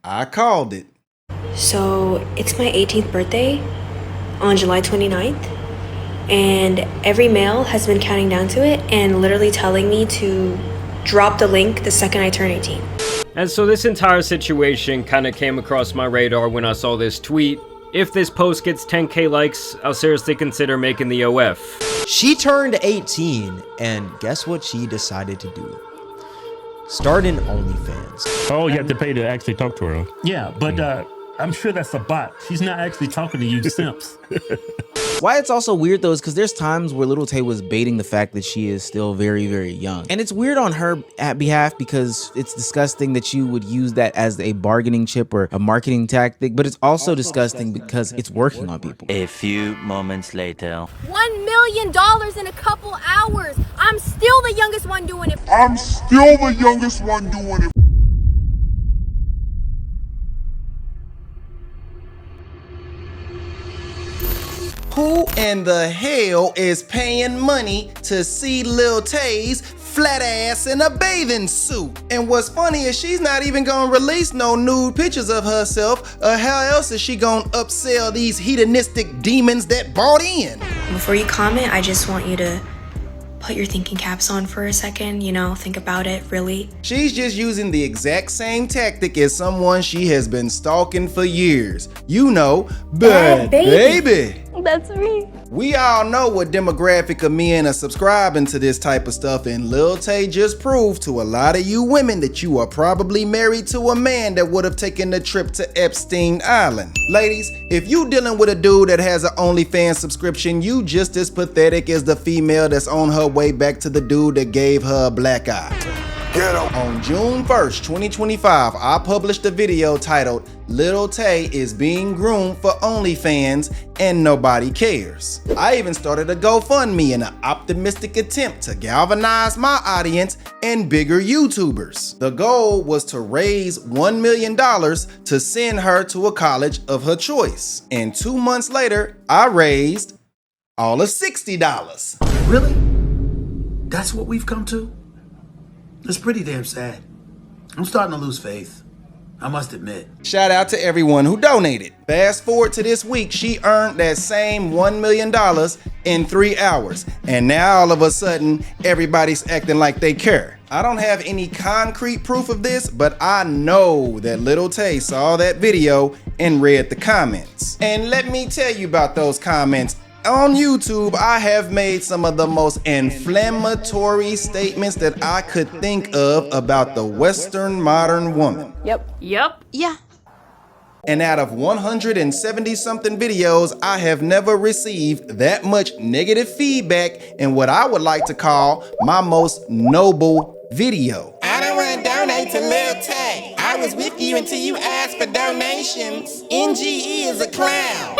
I called it. So it's my 18th birthday on July 29th, and every mail has been counting down to it and literally telling me to drop the link the second I turn 18. And so this entire situation kind of came across my radar when I saw this tweet. If this post gets 10k likes, I'll seriously consider making the OF. She turned 18, and guess what she decided to do? Start an OnlyFans. Oh, you have to pay to actually talk to her. Yeah, but I'm sure that's a bot. She's not actually talking to you simps. Why it's also weird though is because there's times where Lil Tay was baiting the fact that she is still very, very young. And it's weird on her behalf because it's disgusting that you would use that as a bargaining chip or a marketing tactic, but it's also disgusting because it's working on people. A few moments later. $1 million in a couple hours. I'm still the youngest one doing it. Who in the hell is paying money to see Lil Tay's flat ass in a bathing suit? And what's funny is she's not even gonna release no nude pictures of herself, or how else is she gonna upsell these hedonistic demons that bought in? Before you comment, I just want you to put your thinking caps on for a second, you know, think about it, really. She's just using the exact same tactic as someone she has been stalking for years. You know, bad baby. That's me. We all know what demographic of men are subscribing to this type of stuff, and Lil Tay just proved to a lot of you women that you are probably married to a man that would have taken the trip to Epstein Island. Ladies, if you dealing with a dude that has an OnlyFans subscription, you just as pathetic as the female that's on her way back to the dude that gave her a black eye. On June 1st, 2025, I published a video titled Lil Tay is being groomed for OnlyFans and nobody cares. I even started a GoFundMe in an optimistic attempt to galvanize my audience and bigger YouTubers. The goal was to raise $1 million to send her to a college of her choice. And 2 months later, I raised all of $60. Really? That's what we've come to? It's pretty damn sad. I'm starting to lose faith, I must admit. Shout out to everyone who donated. Fast forward to this week, she earned that same $1 million in 3 hours. And now all of a sudden, everybody's acting like they care. I don't have any concrete proof of this, but I know that Lil Tay saw that video and read the comments. And let me tell you about those comments. On YouTube, I have made some of the most inflammatory statements that I could think of about the Western modern woman. Yep. Yeah. And out of 170 something videos, I have never received that much negative feedback in what I would like to call my most noble video. I don't want to donate to Lil Tay. I was with you until you asked for donations. NGE is a clown.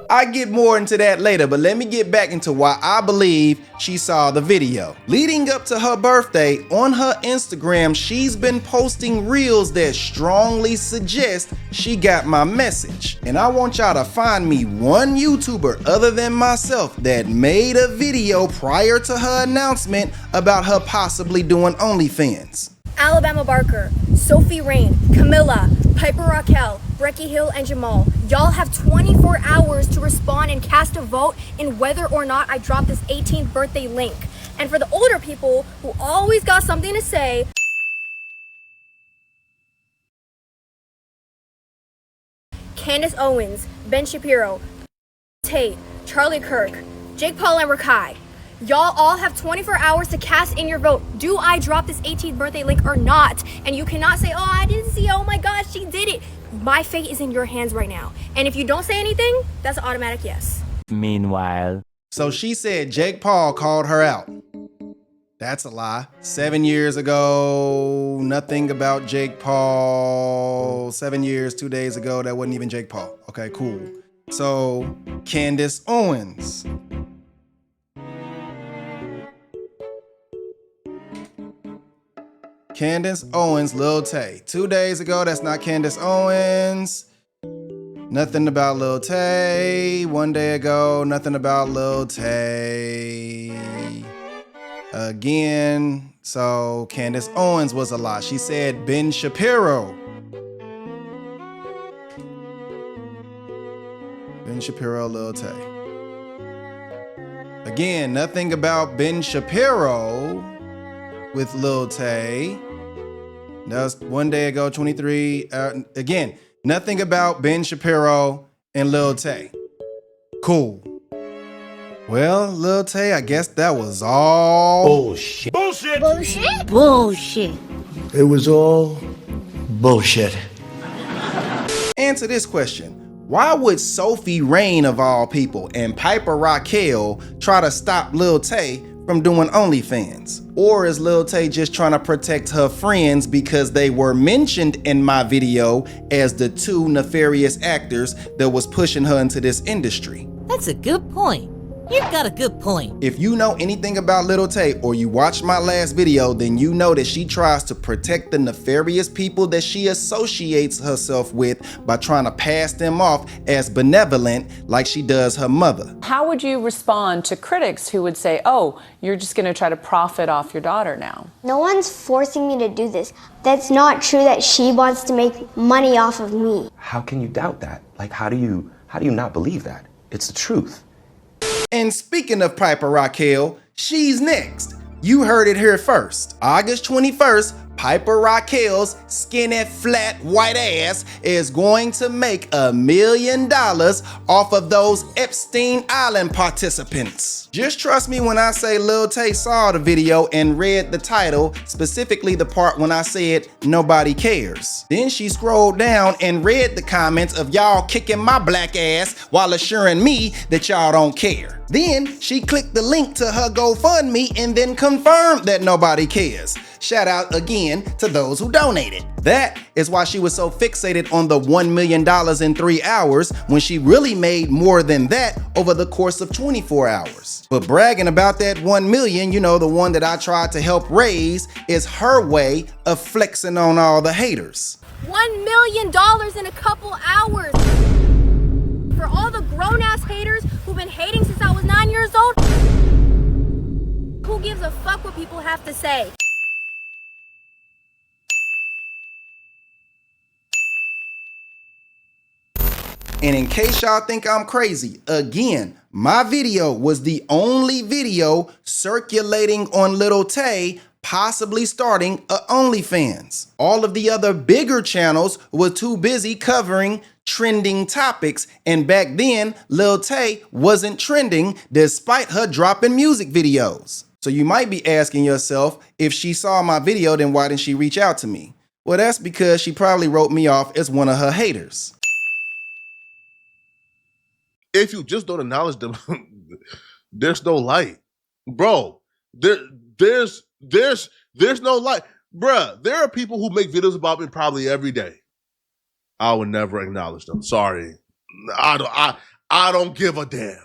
I get more into that later, but let me get back into why I believe she saw the video. Leading up to her birthday, on her Instagram, she's been posting reels that strongly suggest she got my message. And I want y'all to find me one YouTuber other than myself that made a video prior to her announcement about her possibly doing OnlyFans. Alabama Barker, Sophie Rain, Camilla, Piper Rockelle, Brecky Hill, and Jamal. Y'all have 24 hours to respond and cast a vote in whether or not I drop this 18th birthday link. And for the older people who always got something to say, Candace Owens, Ben Shapiro, Tate, Charlie Kirk, Jake Paul, and Rockelle. Y'all all have 24 hours to cast in your vote. Do I drop this 18th birthday link or not? And you cannot say, oh, I didn't see, oh my gosh, she did it. My fate is in your hands right now. And if you don't say anything, that's an automatic yes. Meanwhile. So she said Jake Paul called her out. That's a lie. 7 years ago, nothing about Jake Paul. 7 years, 2 days ago, that wasn't even Jake Paul. Okay, cool. So Candace Owens. Candace Owens, Lil Tay. 2 days ago, that's not Candace Owens. Nothing about Lil Tay. 1 day ago, nothing about Lil Tay. Again, so Candace Owens was a lie. She said Ben Shapiro. Ben Shapiro, Lil Tay. Again, nothing about Ben Shapiro with Lil Tay. That was one day ago, 23. Again, nothing about Ben Shapiro and Lil Tay. Cool. Well, Lil Tay, I guess that was all Bullshit. Bullshit! Bullshit? Bullshit. It was all bullshit. Answer this question. Why would Sophie Rain of all people and Piper Rockelle try to stop Lil Tay from doing OnlyFans? Or is Lil Tay just trying to protect her friends because they were mentioned in my video as the two nefarious actors that was pushing her into this industry? That's a good point. You've got a good point. If you know anything about Lil Tay or you watched my last video, then you know that she tries to protect the nefarious people that she associates herself with by trying to pass them off as benevolent like she does her mother. How would you respond to critics who would say, oh, you're just going to try to profit off your daughter now? No one's forcing me to do this. That's not true that she wants to make money off of me. How can you doubt that? Like, how do you not believe that? It's the truth. And speaking of Piper Rockelle, she's next. You heard it here first. August 21st, Piper Rockelle's skinny, flat, white ass is going to make $1 million off of those Epstein Island participants. Just trust me when I say Lil Tay saw the video and read the title, specifically the part when I said nobody cares. Then she scrolled down and read the comments of y'all kicking my black ass while assuring me that y'all don't care. Then she clicked the link to her GoFundMe and then confirmed that nobody cares. Shout out again to those who donated. That is why she was so fixated on the $1 million in 3 hours when she really made more than that over the course of 24 hours. But bragging about that 1 million, you know, the one that I tried to help raise, is her way of flexing on all the haters. $1 million in a couple hours. For all the grown-ass haters who've been hating since I was 9 years old, who gives a fuck what people have to say? And in case y'all think I'm crazy, again, my video was the only video circulating on Lil Tay possibly starting a OnlyFans. All of the other bigger channels were too busy covering trending topics, and back then, Lil Tay wasn't trending despite her dropping music videos. So you might be asking yourself, if she saw my video, then why didn't she reach out to me? Well, that's because she probably wrote me off as one of her haters. If you just don't acknowledge them, there's no light. Bro, there's no light. Bruh, there are people who make videos about me probably every day. I would never acknowledge them. Sorry. I don't give a damn.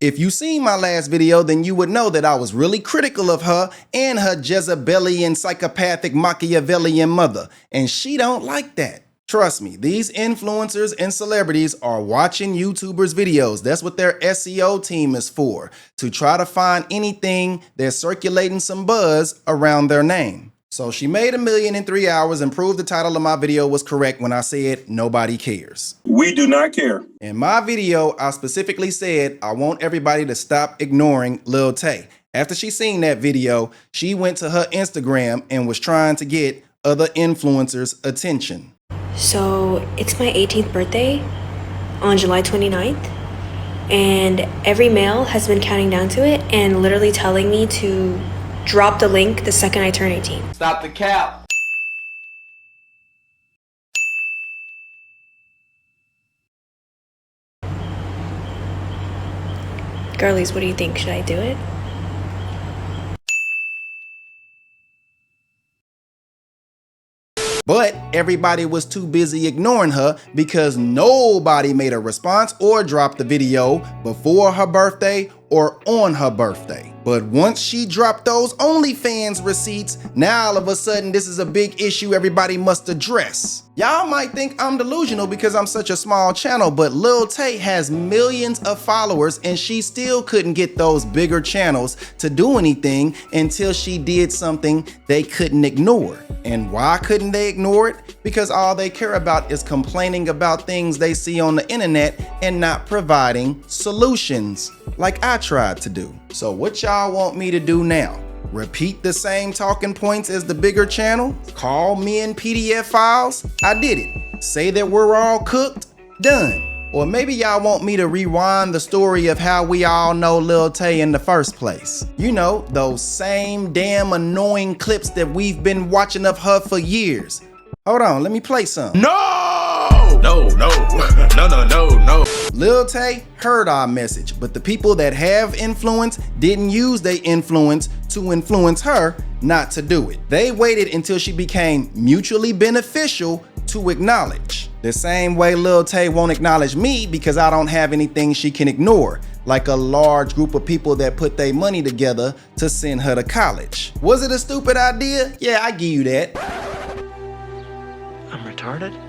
If you seen my last video, then you would know that I was really critical of her and her Jezebelian, psychopathic, Machiavellian mother, and she don't like that. Trust me, these influencers and celebrities are watching YouTubers' videos. That's what their SEO team is for, to try to find anything that's circulating some buzz around their name. So she made $1 million in 3 hours and proved the title of my video was correct when I said nobody cares. We do not care. In my video, I specifically said I want everybody to stop ignoring Lil Tay. After she seen that video, she went to her Instagram and was trying to get other influencers' attention. So it's my 18th birthday on July 29th, and every mail has been counting down to it and literally telling me to drop the link the second I turn 18. Stop the cap. Girlies, what do you think? Should I do it? But everybody was too busy ignoring her because nobody made a response or dropped the video before her birthday or on her birthday. But once she dropped those OnlyFans receipts, now all of a sudden this is a big issue everybody must address. Y'all might think I'm delusional because I'm such a small channel, but Lil Tay has millions of followers and she still couldn't get those bigger channels to do anything until she did something they couldn't ignore. And why couldn't they ignore it? Because all they care about is complaining about things they see on the internet and not providing solutions, like I tried to do. So what y'all want me to do now? Repeat the same talking points as the bigger channel? Call men PDF files? I did it. Say that we're all cooked? Done. Or maybe y'all want me to rewind the story of how we all know Lil Tay in the first place. You know, those same damn annoying clips that we've been watching of her for years. Hold on, let me play some. No! No, no, no, no, no, no. Lil Tay heard our message, but the people that have influence didn't use their influence to influence her not to do it. They waited until she became mutually beneficial to acknowledge. The same way Lil Tay won't acknowledge me because I don't have anything she can ignore, like a large group of people that put their money together to send her to college. Was it a stupid idea? Yeah, I give you that. I'm retarded?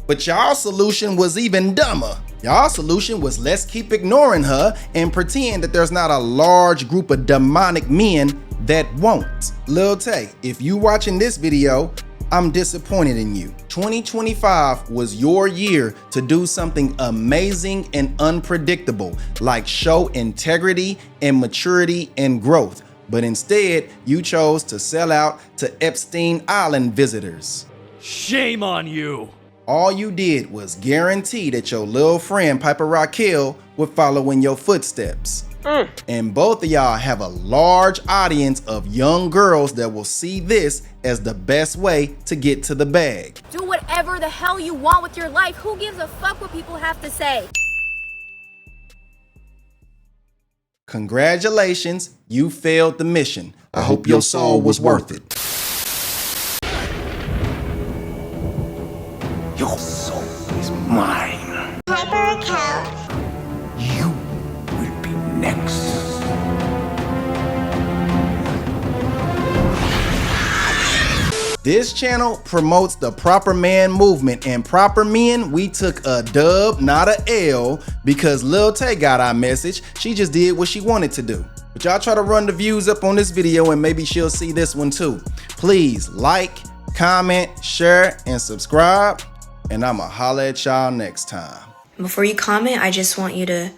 But y'all solution was even dumber. Y'all solution was let's keep ignoring her and pretend that there's not a large group of demonic men that won't. Lil Tay, if you watching this video, I'm disappointed in you. 2025 was your year to do something amazing and unpredictable, like show integrity and maturity and growth. But instead, you chose to sell out to Epstein Island visitors. Shame on you. All you did was guarantee that your little friend Piper Rockelle would follow in your footsteps. And both of y'all have a large audience of young girls that will see this as the best way to get to the bag. Do whatever the hell you want with your life. Who gives a fuck what people have to say? Congratulations, you failed the mission. I hope your soul was worth it. Your soul is mine. Piper Rockelle. You will be next. This channel promotes the proper man movement, and proper men, we took a dub, not a L, because Lil Tay got our message. She just did what she wanted to do. But y'all try to run the views up on this video and maybe she'll see this one too. Please like, comment, share, and subscribe. And I'ma holla at y'all next time. Before you comment, I just want you to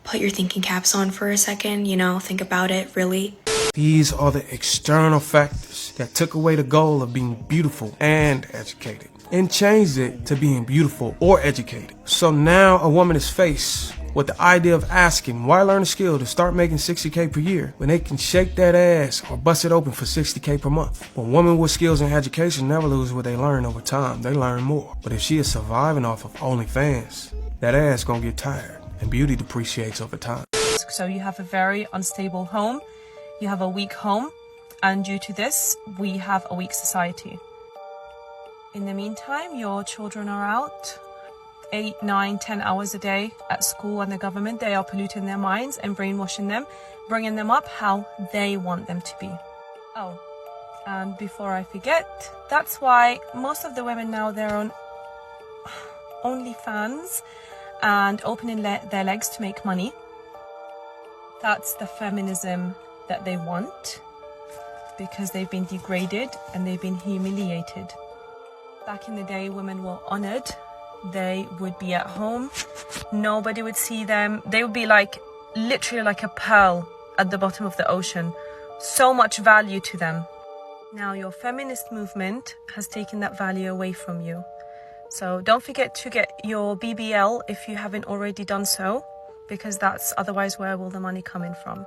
put your thinking caps on for a second, you know, think about it, really. These are the external factors that took away the goal of being beautiful and educated and changed it to being beautiful or educated. So now a woman is faced with the idea of asking, why learn a skill to start making $60K per year when they can shake that ass or bust it open for $60K per month? But women with skills in education never lose what they learn over time. They learn more. But if she is surviving off of OnlyFans, that ass gonna get tired and beauty depreciates over time. So you have a very unstable home, you have a weak home, and due to this, we have a weak society. In the meantime, your children are out 8, 9, 10 hours a day at school, and the government, they are polluting their minds and brainwashing them, bringing them up how they want them to be. Oh, and before I forget, that's why most of the women now, they're on OnlyFans and opening their legs to make money. That's the feminism that they want, because they've been degraded and they've been humiliated. Back in the day, women were honored. They would be at home, nobody would see them. They would be like, literally like a pearl at the bottom of the ocean. So much value to them. Now your feminist movement has taken that value away from you. So don't forget to get your BBL if you haven't already done so, because that's otherwise where will the money come in from.